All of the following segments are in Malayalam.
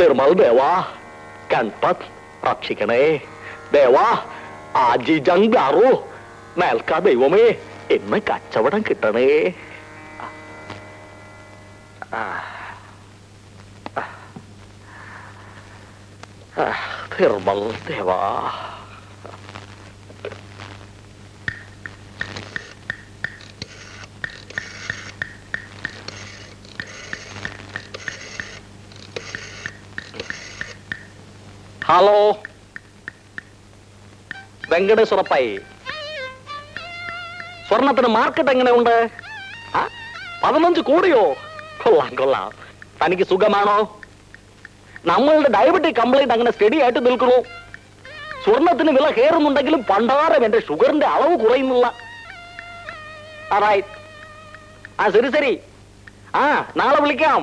തിരുമൽ ദേവാ ഗൺപത് രക്ഷിക്കണേ ദേവാ ആജിജങ്കാറു മേൽക്കാ ദൈവമേ എന്ന് കച്ചവടം കിട്ടണേ. തിരുമൽ ദേവാ. ഹലോ വെങ്കടേശ്വരപ്പായി, സ്വർണത്തിന് മാർക്കറ്റ് എങ്ങനെയുണ്ട്? 15 കോടിയോ? കൊള്ളാം കൊള്ളാം. തനിക്ക് സുഖമാണോ? നമ്മളുടെ ഡയബറ്റിക് കംപ്ലൈന്റ് അങ്ങനെ സ്റ്റഡി ആയിട്ട് നിൽക്കുന്നു. സ്വർണത്തിന് വില കയറുന്നുണ്ടെങ്കിലും പണ്ടാരം എന്റെ ഷുഗറിന്റെ അളവ് കുറയുന്നില്ല. ശരി ശരി, നാളെ വിളിക്കാം.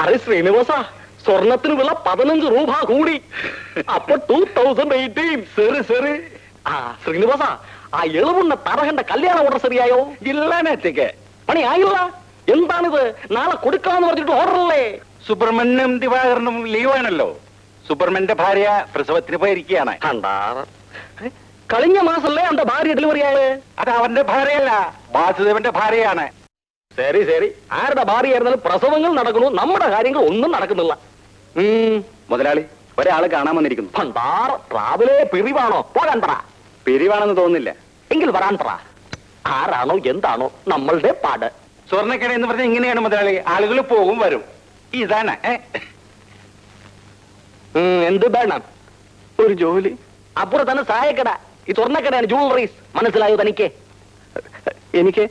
അരെ ശ്രീനിവാസ, സ്വർണത്തിന് വില 15 രൂപ കൂടി. അപ്പൊ 2018. ശരി ശരി. ശ്രീനിവാസ, ആ എളുവുണ്ണ തറകന്റെ കല്യാണ ഓർഡർ ശരിയായോ? ഇല്ലാനേറ്റേക്ക് പണി ആയില്ല. എന്താണിത്? നാളെ കൊടുക്കാന്ന് പറഞ്ഞിട്ട് ഓർഡറല്ലേ? സുബ്രഹ്മണ്യം ദിവാകരനും ലീവാണല്ലോ. സുബ്രഹ്മണ്യന്റെ ഭാര്യ പ്രസവത്തിന് പോയിരിക്കുകയാണ്. കഴിഞ്ഞ മാസല്ലേ അവന്റെ ഭാര്യ ഡെലിവറി ആയത്? അത് അവന്റെ ഭാര്യയല്ല, വാസുദേവന്റെ ഭാര്യയാണ്. ശരി ശരി, ആരുടെ ഭാര്യയായിരുന്നാലും പ്രസവങ്ങൾ നടക്കുന്നു, നമ്മുടെ കാര്യങ്ങൾ ഒന്നും നടക്കുന്നില്ല. മുതലാളി, ഒരാള് കാണാൻ വന്നിരിക്കുന്നു. ഭണ്ടാർ, രാവിലെ പിരിവാണോ? പോകാൻ പറ. പിരിവാണെന്ന് തോന്നുന്നില്ല. എങ്കിൽ വരാൻ പറ. ആരാണോ എന്താണോ നമ്മളുടെ പാട്. സ്വർണ്ണക്കട എന്ന് പറഞ്ഞാൽ ഇങ്ങനെയാണ് മുതലാളി, ആളുകൾ പോകും വരും. ഇതാണ്. എന്ത് വേണം? ഒരു ജോലി. അപ്പുറത്താണ് സായക്കട, ഈ സ്വർണ്ണക്കടയാണ് ജ്വല്ലറീസ്. മനസ്സിലായോ തനിക്ക്? എനിക്ക്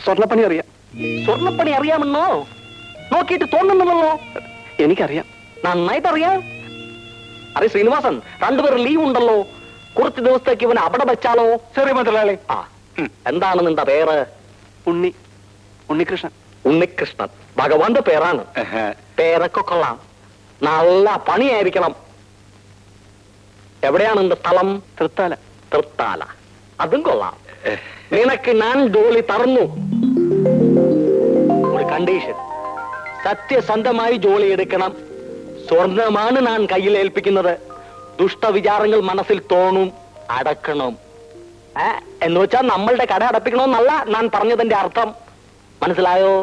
സ്വർണ്ണപ്പണി അറിയാം. സ്വർണ്ണപ്പണി അറിയാമെന്നോ? നോക്കിയിട്ട് തോന്നുന്നുള്ളോ? എനിക്കറിയാം, നന്നായിട്ട് അറിയാം. അതെ ശ്രീനിവാസൻ, രണ്ടുപേരും ലീവ് ഉണ്ടല്ലോ, കുറച്ച് ദിവസത്തേക്ക് ഇവനെ അവിടെ വെച്ചാലോ? ശരി മുതലാളി. എന്താണ് നിന്റെ പേര്? ഉണ്ണികൃഷ്ണൻ. ഉണ്ണികൃഷ്ണൻ ഭഗവാന്റെ പേരാണ്. പേരൊക്കെ കൊള്ളാം, നല്ല പണിയായിരിക്കണം. എവിടെയാണ് നിന്റെ സ്ഥലം? തൃത്താല. തൃത്താല, അതും കൊള്ളാം. നിനക്ക് ഞാൻ ജോലി തറന്നു. ഒരു കണ്ടീഷൻ, സത്യസന്ധമായി ജോലി എടുക്കണം. സ്വർണമാണ് ഞാൻ കയ്യിൽ ഏൽപ്പിക്കുന്നത്. ദുഷ്ടവിചാരങ്ങൾ മനസ്സിൽ തോന്നും, അടക്കണം. എന്ന് വെച്ചാൽ നമ്മളുടെ കട അടപ്പിക്കണമെന്നല്ല ഞാൻ പറഞ്ഞതിന്റെ അർത്ഥം. മനസ്സിലായോ?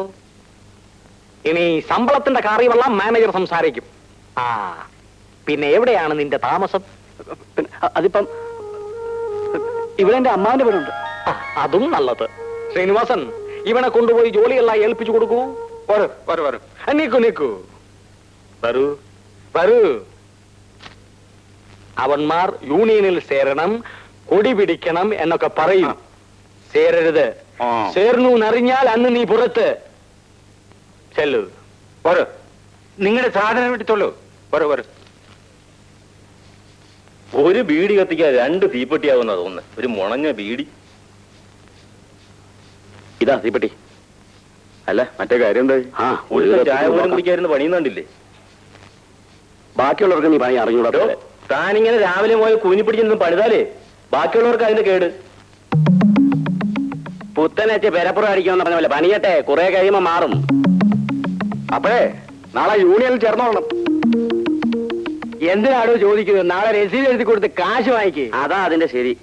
ഇനി ശമ്പളത്തിന്റെ കാര്യമെല്ലാം മാനേജർ സംസാരിക്കും. പിന്നെ എവിടെയാണ് നിന്റെ താമസം? അതിപ്പം ഇവിടെ എന്റെ അമ്മാവിന്റെ വീടുണ്ട്. അതും നല്ലത്. ശ്രീനിവാസൻ, ഇവനെ കൊണ്ടുപോയി ജോലിയെല്ലാം ഏൽപ്പിച്ചു കൊടുക്കൂ. നീക്കൂ നീക്കൂ, വരൂ വരൂ. അവന്മാർ യൂണിയനിൽ ചേരണം, കൊടി പിടിക്കണം എന്നൊക്കെ പറയും. ചേരരുത്. ചേർന്നു എന്നറിഞ്ഞാൽ അന്ന് നീ പുറത്ത് ചെല്ലു. നിങ്ങളുടെ സാധനം എടുത്തോളൂ. ഒരു ബീഡി കത്തിക്കാൻ 2 തീപ്പെട്ടിയാവുന്ന തോന്നുന്നു. ഒരു മുണഞ്ഞ ബീഡി. ഇതാ തീപ്പെട്ടി. അല്ല, മറ്റേ കാര്യം എന്താ? ഒരു ചായ പോലും കുടിക്കായിരുന്നു പണിയുന്നുണ്ടില്ലേ? ബാക്കിയുള്ളവർക്ക് നീ പണി അറിഞ്ഞൂടാ. താനിങ്ങനെ രാവിലെ പോയി കൂനി പിടിച്ചൊന്നും പണിതാലേ ബാക്കിയുള്ളവർക്ക് അതിന്റെ കേട്. പുത്തനച്ച് പെരപ്പുറം അടിക്കാന്ന് പറഞ്ഞ പോലെ പണിയട്ടെ, കുറെ കഴിയുമ്പോ മാറും. അപ്പോഴേ നാളെ യൂണിയനിൽ ചേർന്നോളണം. എന്തിനാണോ ചോദിക്കുന്നത്? നാളെ രസീത് എഴുതി കൊടുത്ത് കാശ് വാങ്ങിക്ക്. അതാ അതിന്റെ ശരി.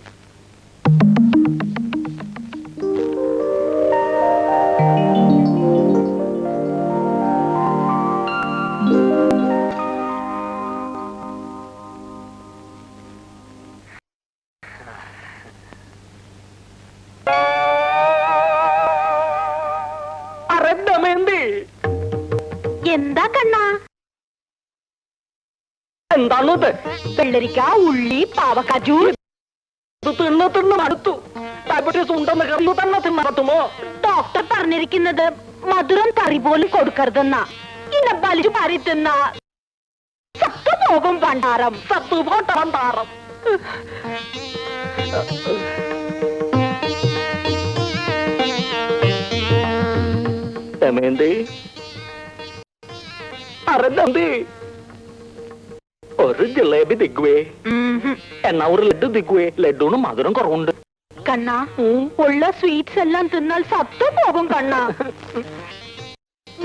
എന്താ കണ്ണാ? എന്താണത്? വെള്ളരിക്ക, ഉള്ളി, പാവക്ക ജ്യൂസ്. തിന്ന് മടുത്തു. ഡയബറ്റീസ് ഉണ്ടെന്ന് കണ്ടു തന്നെ തിന്നറത്തുമോ? ഡോക്ടർ പറഞ്ഞിരിക്കുന്നത് മധുരം തറി പോലും കൊടുക്കരുതെന്നാ. ഇന്ന വലിച്ചു പാരി തിന്ന സത്തുപോകും പണ്ടാരം. സത്തുപോട്ട പണ്ടാരം. ദമയന്തി, അരന്തന്തി, ഒരു ജിലേബി ദിഗ്വേ. എന്നാ ഒരു ലഡു ദിഗ്വേ. ലഡുവിന് മധുരം കുറവുണ്ട്. കണ്ണാ ഉള്ള സ്വീറ്റ്സ് എല്ലാം തിന്നാൽ സത്തു പോകും കണ്ണാ.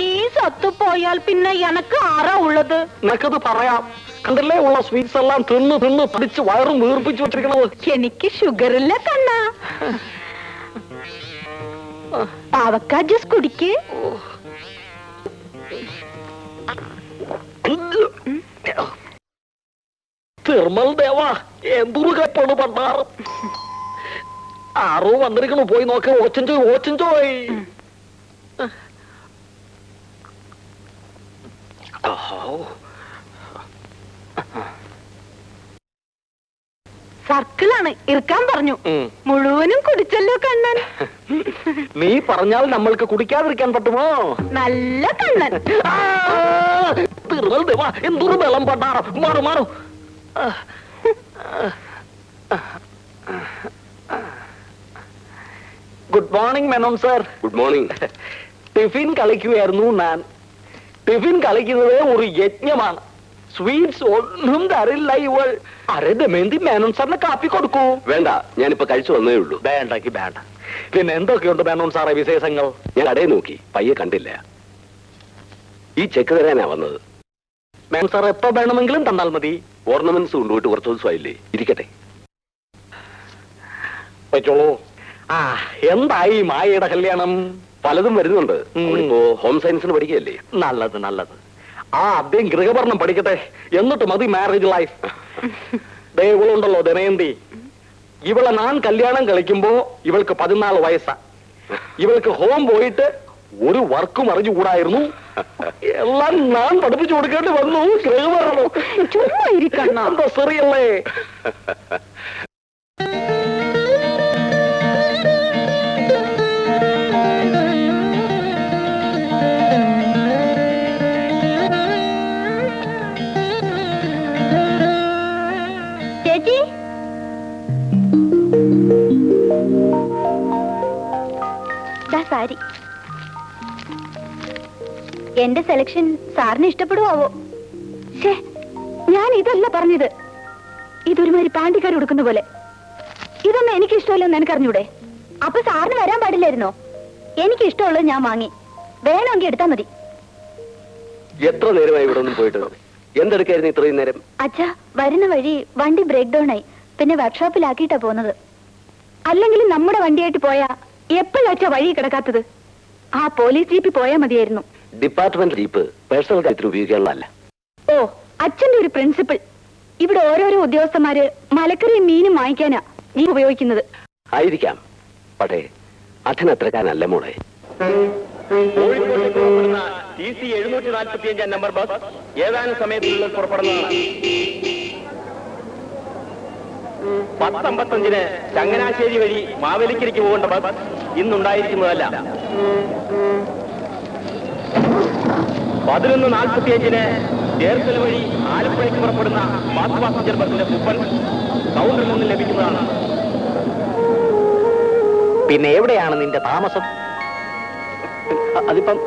നീ സത്തു പോയാൽ പിന്നെ എനക്ക് ആരാ ഉള്ളത്? നിനക്കത് പറയാം. കണ്ടല്ലേ ഉള്ള സ്വീറ്റ്സ് എല്ലാം തിന്ന് തിന്ന് പിടിച്ച് വയറും വീർപ്പിച്ചു വെച്ചിരിക്കണത്. എനിക്ക് ഷുഗർ ഇല്ല കണ്ണാ. പാവക്ക ജ്യൂസ് കുടിക്ക്. തിർമൽ ദേവാ എന്തൊരു കപ്പാണ് പണ്ടാറ്. ആറോ വന്നിരിക്കണു, പോയി നോക്ക. ഓച്ചഞ്ചോയ് ഓച്ചഞ്ചോയ്. സർക്കിളാണ് ഇറക്കാൻ പറഞ്ഞു. മുഴുവനും കുടിച്ചല്ലോ കണ്ണൻ. നീ പറഞ്ഞാൽ നമ്മൾക്ക് കുടിക്കാതിരിക്കാൻ പറ്റുമോ? നല്ല കണ്ണൻ. തിരുവൽ ദേവാ എന്തൊരു ബലം പണ്ടാറ്. മാറു മാറു. Good morning Menon sir. Good morning. Tiffin കളിക്കുകയായിരുന്നു ഞാൻ. ടിഫിൻ കളിക്കുന്നത് ഒരു യജ്ഞമാണ്. സ്വീറ്റ്സ് ഒന്നും തരില്ല ഇവൾ. അരെ ദമയന്തി മേനോൻ സാറിന് കാപ്പി കൊടുക്കൂ. വേണ്ട, ഞാനിപ്പോ കഴിച്ചു വന്നേ ഉള്ളൂ. വേണ്ടക്ക് വേണ്ട. പിന്നെ എന്തൊക്കെയുണ്ട് മേനോൻ സാറേ വിശേഷങ്ങൾ? ഞാൻ കടയിൽ നോക്കി, പയ്യെ കണ്ടില്ല. ഈ ചെക്ക് തരാനാ വന്നത്. മേനോൻ സാർ എപ്പോ വേണമെങ്കിലും തന്നാൽ മതി. ഓർണമെന്റ്സ് കൊണ്ടുപോയിട്ട് കുറച്ച് ദിവസമായില്ലേ, ഇരിക്കട്ടെ. വെച്ചോളൂ. എന്തായി മായയുടെ കല്യാണം? പലതും വരുന്നുണ്ട്. ഇപ്പോ ഹോം സയൻസിന് പഠിക്കുകയല്ലേ. നല്ലത് നല്ലത്. ആദ്യം ഗൃഹഭരണം പഠിക്കട്ടെ, എന്നിട്ട് മതി മാരേജ് ലൈഫ്. ഇവളുണ്ടല്ലോ ദമയന്തി, ഇവളെ ഞാൻ കല്യാണം കളിക്കുമ്പോ ഇവൾക്ക് 14 വയസ്സാ. ഇവൾക്ക് ഹോം പോയിട്ട് ഒരു വർക്കും അറിഞ്ഞുകൂടായിരുന്നു. എല്ലാം ഞാൻ പഠിപ്പിച്ചു കൊടുക്കേണ്ടി വന്നു. ഗൃഹഭരണം ചുമ്മാ ഇരിക്കണ്ണ. എന്താ ശരിയല്ലേ? ചേച്ചി, സാരി. എന്റെ സെലക്ഷൻ സാറിന് ഇഷ്ടപ്പെടുവോ? ഞാൻ ഇതല്ല പറഞ്ഞത്. ഇതൊരുമാതിരി പാണ്ടിക്കാർ കൊടുക്കുന്ന പോലെ. ഇതൊന്നും എനിക്ക് ഇഷ്ടമല്ലെന്ന് എനിക്കറിഞ്ഞൂടെ? അപ്പൊ സാറിന് വരാൻ പാടില്ലായിരുന്നോ? എനിക്ക് ഇഷ്ടമുള്ളത് ഞാൻ വാങ്ങി. വേണമെങ്കിൽ എടുത്താ മതി. എത്ര നേരമായി ഇവിടെ ഒന്നും പോയിട്ട്? എന്തെടുക്കായിരുന്നു ഇത്രയും നേരം? അച്ഛാ, വരുന്ന വഴി വണ്ടി ബ്രേക്ക് ഡൗൺ ആയി. പിന്നെ വർക്ക്ഷോപ്പിലാക്കിയിട്ടാ പോകുന്നത്. അല്ലെങ്കിൽ നമ്മുടെ വണ്ടിയായിട്ട് പോയാ എപ്പോഴാച്ചാ വഴി കിടക്കാത്തത്? ആ പോലീസ് ജീപ്പിൽ പോയാ മതിയായിരുന്നു. ഡിപ്പാർട്ട്മെന്റ് ജീപ്പ് പേഴ്സണൽ കാര്യത്തിൽ ഉപയോഗിക്കാനുള്ളതല്ല. ഓ, അച്ഛന്റെ ഒരു പ്രിൻസിപ്പിൾ. ഇവിടെ ഓരോരോ ഉദ്യോഗസ്ഥന്മാര് മലക്കറിയും മീനും വാങ്ങിക്കാനാ നീ ഉപയോഗിക്കുന്നത്. ആയിരിക്കാം, പക്ഷേ അച്ഛനത്രക്കാരനല്ല മോളെ. കോഴിക്കോട്ടേക്ക് പുറപ്പെടുന്ന TC 745 നമ്പർ ബസ് ഏതാനും സമയത്തിനുള്ളിൽ പുറപ്പെടുന്നതാണ്. 10:55 ചങ്ങനാശ്ശേരി വഴി മാവേലിക്കരയ്ക്ക് പോകേണ്ട ബസ് ഇന്നുണ്ടായിരിക്കുന്നതല്ല. 11:45 ചേർത്തല വഴി ആലപ്പുഴയ്ക്ക് പുറപ്പെടുന്ന ഫാസ്റ്റ് പാസഞ്ചർ ബസിന്റെ കൂപ്പൺ കൗണ്ടറിൽ നിന്ന് ലഭിക്കുന്നതാണ്. പിന്നെ എവിടെയാണ് നിന്റെ താമസം? അതിപ്പം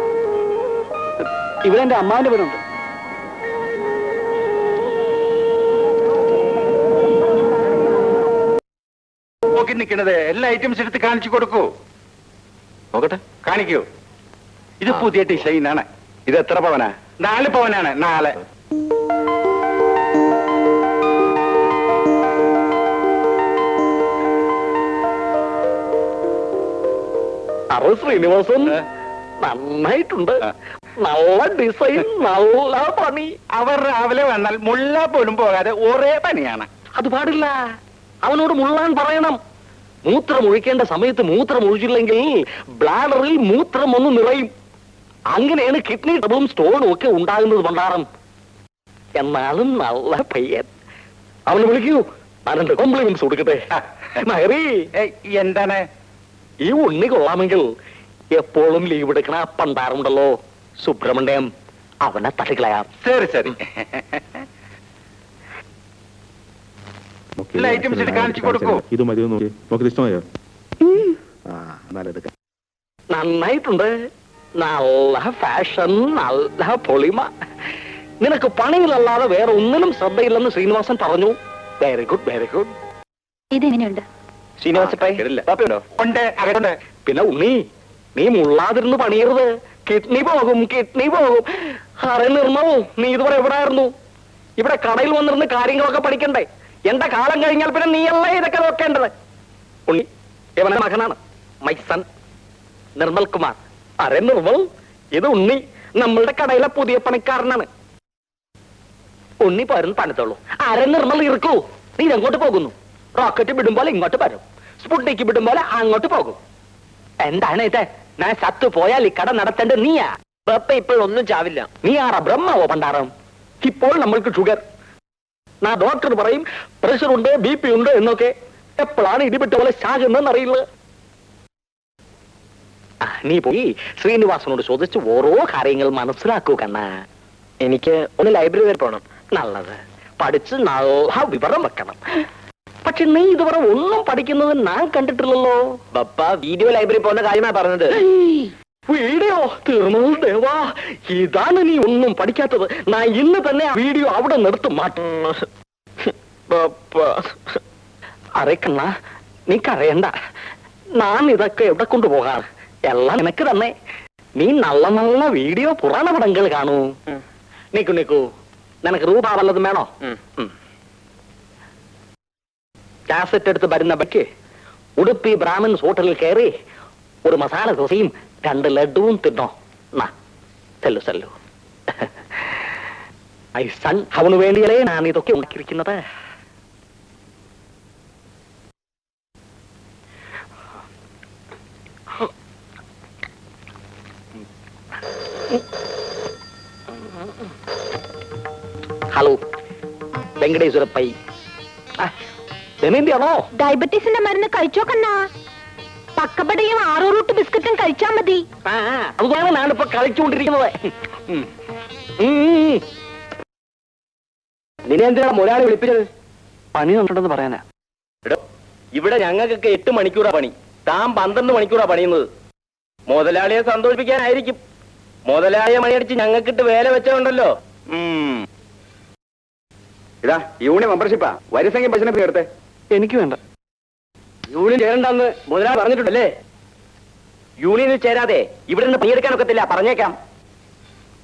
ഇവിടെ എന്റെ അമ്മാവിന്റെ വീടുണ്ട്. നോക്കി നിൽക്കുന്നത് എല്ലാ ഐറ്റംസ് എടുത്ത് കാണിച്ചു കൊടുക്കൂ. നോക്കട്ടെ. കാണിക്കൂ. ഇത് പുതിയ ഡിസൈനാണ്. ഇത് എത്ര പവനാ? 4 പവനാണ്. 4. അറു ശ്രീനിവാസൻ, നന്നായിട്ടുണ്ട്. നല്ല ഡിസൈൻ, നല്ല പണി. അവർ രാവിലെ വന്നാൽ മുള്ള പോലും പോകാതെ ഒരേ പണിയാണ്. അത് പാടില്ല. അവനോട് മുള്ളാൻ പറയണം. മൂത്രം ഒഴിക്കേണ്ട സമയത്ത് മൂത്രം ഒഴിച്ചില്ലെങ്കിൽ ബ്ലാഡറിൽ മൂത്രം ഒന്ന് നിറയും. അങ്ങനെയാണ് കിഡ്നി ട്രബിളും സ്റ്റോണും ഒക്കെ ഉണ്ടാകുന്നത് പണ്ടാരം. എന്നാലും നല്ല പയ്യൻ. അവനെ വിളിക്കൂ, ഞാൻ 2 കോംപ്ലിമെന്റ്സ് കൊടുക്കട്ടെ. മഹറി, എന്താണ്? ഈ ഉണ്ണി കൊള്ളാമെങ്കിൽ എപ്പോഴും ലീവ് എടുക്കണ പണ്ടാറുണ്ടല്ലോ സുബ്രഹ്മണ്യം, അവനെ തട്ടിക്കളയാം. ശരി ശരി. എല്ലാ ഐറ്റംസ് എടുത്ത് കാണിച്ചു കൊടുക്കൂ. ഇത് മതി നോക്കി. നോക്കി ഇഷ്ടമായോ? നന്നായിട്ടുണ്ട്. നല്ല ഫാഷൻ, നല്ല പൊളിമ. നിനക്ക് പണിയിലല്ലാതെ വേറെ ഒന്നിനും ശ്രദ്ധയില്ലെന്ന് ശ്രീനിവാസൻ പറഞ്ഞു. Very good, very good. ഇതെങ്ങനെയുണ്ട്? ഉണ്ട് അകത്തുണ്ട്. പിന്നെ ഉണ്ണി, നീ മുള്ളാതിരുന്ന് പണിയരുത്. കിഡ്നി പോകും, കിഡ്നി പോകും. അറേ നിർമ്മവും, നീ ഇതുവരെ എവിടെ ആയിരുന്നു? ഇവിടെ കടയിൽ വന്നിരുന്ന് കാര്യങ്ങളൊക്കെ പഠിക്കണ്ടേ? എന്റെ കാലം കഴിഞ്ഞാൽ പിന്നെ നീയല്ലേ ഇതൊക്കെ നോക്കേണ്ടത്? ഉണ്ണി ഇവന്റെ മകനാണ്, മൈ സൺ നിർമ്മൽ കുമാർ. അരേ നിർമ്മൽ, ഇത് ഉണ്ണി, നമ്മളുടെ കടയിലെ പുതിയ പണിക്കാരനാണ്. ഉണ്ണി പോരുന്ന് തണുത്തോളൂ. അരേ നിർമ്മൽ ഇറക്കൂ. നീ എങ്ങോട്ട് പോകുന്നു? റോക്കറ്റ് വിടും പോലെ ഇങ്ങോട്ട് വരും, സ്പുട്നിക്ക് വിടും പോലെ അങ്ങോട്ട് പോകും. എന്താണ് ഇത്? ഞാൻ ചത്തു പോയാൽ ഈ കട നടത്തേണ്ടത് നീയാ. ഇപ്പോഴൊന്നും ചാവില്ല. നീ ആറാ ബ്രഹ്മാവോ പണ്ടാരം? ഇപ്പോൾ നമ്മൾക്ക് ഷുഗർ. ഡോക്ടർ പറയും പ്രഷർ ഉണ്ട്, BP ഉണ്ട് എന്നൊക്കെ. എപ്പോഴാണ് ഇടിപെട്ട പോലെ ചാകുന്നതെന്ന് അറിയില്ല. നീ പോയി ശ്രീനിവാസനോട് ചോദിച്ച് ഓരോ കാര്യങ്ങൾ മനസ്സിലാക്കൂ കണ്ണ. എനിക്ക് ഒന്ന് ലൈബ്രറി വരെ പോകണം. നല്ലത്. പഠിച്ച് നല്ല വിവരം വെക്കണം. പക്ഷെ നീ ഇതുവരെ ഒന്നും പഠിക്കുന്നത് ഞാൻ കണ്ടിട്ടില്ലല്ലോ. പപ്പ വീഡിയോ ലൈബ്രറി പോകുന്ന കാര്യമാണ് പറഞ്ഞത്. വീഡിയോ തീർന്നത് ദേവാ. ഇതാണ് നീ ഒന്നും പഠിക്കാത്തത്. ഞാൻ ഇന്ന് തന്നെ ആ വീഡിയോ അവിടെ നിർത്തും മാറ്റും. അറിയക്കണ്ണ, നീ കരയണ്ട. ഞാൻ ഇതൊക്കെ എവിടെ കൊണ്ടുപോകാം? എല്ലാം നിനക്ക് തന്നെ. നീ നല്ല നല്ല വീഡിയോ പുരാണ പടങ്ങൾ കാണൂ. നിക്കു നിക്കു, നിനക്ക് രൂപ വല്ലതും വേണോ? കാസറ്റ് എടുത്ത് വരുന്ന ബക്ക് ഉടുപ്പി ബ്രാഹ്മിൻസ് ഹോട്ടലിൽ കയറി ഒരു മസാല ദോശയും 2 ലഡുവും തിന്നോ. ചെല്ലു ചെല്ലു. ഐ സൺ, അവന് വേണ്ടിയല്ലേ ഞാൻ ഇതൊക്കെ ഉണ്ടാക്കിയിരിക്കുന്നത്. ഹലോ, വെങ്കടേശ്വര പൈ. ദമയന്തിയാണോ? ഡയബറ്റീസിന്റെ മരുന്ന് കഴിച്ചോ കണ്ണാ. പക്കപ്പടയും 6 റൂട്ട് ബിസ്ക്കറ്റും കഴിച്ചാ മതി. അതുപോലെ ഞാനിപ്പോ കളിച്ചുകൊണ്ടിരിക്കുന്നത്. നിന്നെ എന്തിനാണ് മുതലാളി വിളിപ്പിച്ചത്? പണി ഉണ്ടെന്ന് പറയാനാ. ഇവിടെ ഞങ്ങൾക്കൊക്കെ 8 മണിക്കൂറാ പണി, താൻ 12 മണിക്കൂറാ പണിയുന്നത്. മുതലാളിയെ സന്തോഷിപ്പിക്കാനായിരിക്കും. മുതലാളിയെ മണിയടിച്ച് ഞങ്ങൾക്കിട്ട് വേല വെച്ചോണ്ടല്ലോ. ഇതാ യൂണിയൻ മെമ്പർഷിപ്പാ. വരിസംഖ്യ ബസ്സിനെ ചേർത്തെ. എനിക്ക് വേണ്ട. യൂണിയൻ ചേരണ്ടെന്ന് മുതലാളി പറഞ്ഞിട്ടുണ്ടല്ലേ? യൂണിയനിൽ ചേരാതെ ഇവിടെ നിന്ന് പണിയെടുക്കാനൊക്കത്തില്ല, പറഞ്ഞേക്കാം.